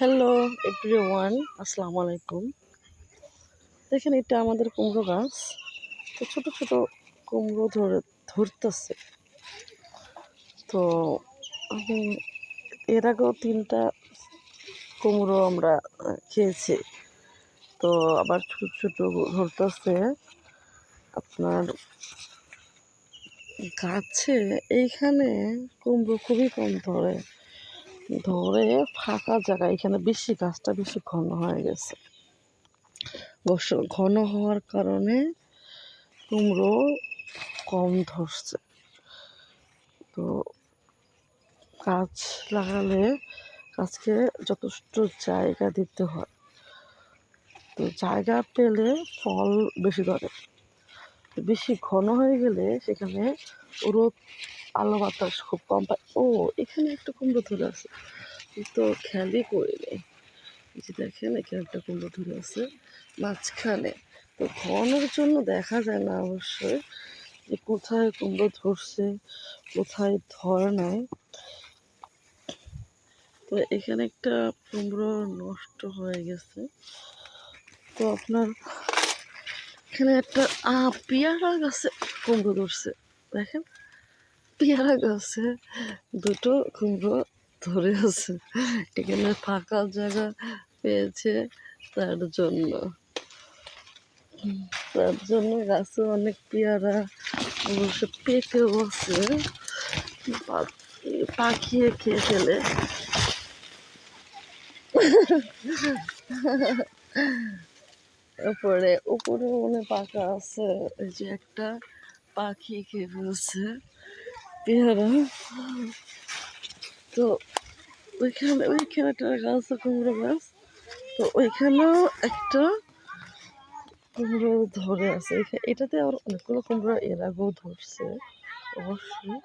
Hello everyone, আসসালামু আলাইকুম। দেখেন, এটা আমাদের কুমড়ো গাছ। তো ছোট ছোট কুমড়ো ধরতেছে। তো আমি এর আগেও 3টা কুমড়ো আমরা খেয়েছি। তো আবার ছোট ছোট ধরতেছে আপনার গাছে। এইখানে কুমড়ো খুবই কম ধরে ফাঁকা জায়গা। এখানে বেশি, গাছটা বেশি ঘন হয়ে গেছে। ঘন হওয়ার কারণে কুমড়ো কম ধরছে। তো গাছ লাগালে গাছকে যথেষ্ট জায়গা দিতে হয়। তো জায়গা পেলে ফল বেশি ধরে। বেশি ঘন হয়ে গেলে সেখানে রোদ, আলো বাতাস খুব কম পায়। এখানে একটা কুমড়ো ধরে আছে, তো খেয়ালই করিনি। এই যে দেখেন, এখানে একটা কুমড়ো ধরে আছে মাঝখানে। তো ঘনের জন্য দেখা যায় না অবশ্যই যে কোথায় কুমড়ো ধরছে, কোথায় ধরে নাই। তো এখানে একটা কুমড়ো নষ্ট হয়ে গেছে। তো আপনার এখানে একটা পেয়ারা গাছে কুমড়ো ধরছে। দেখেন, পেয়ারা গাছে 2টো কুমড়ো ধরে আছে। এখানে ফাঁকা জায়গা পেয়েছে, তার জন্য গাছে অনেক পেয়ারা অবশ্য পেকে বসে, পাখিয়ে খেয়ে ফেলে। উপরে মনে পাকা আছে। এই যে একটা পাখি খেয়ে ফেলছে পেয়ারা। তো ওইখানে একটা গাছ, কুমড়ো গাছ। তো ওইখানেও একটা কুমড়ো ধরে আছে। এটাতে আবার অনেকগুলো কুমড়ো এর আগেও ধরছে অবশ্যই।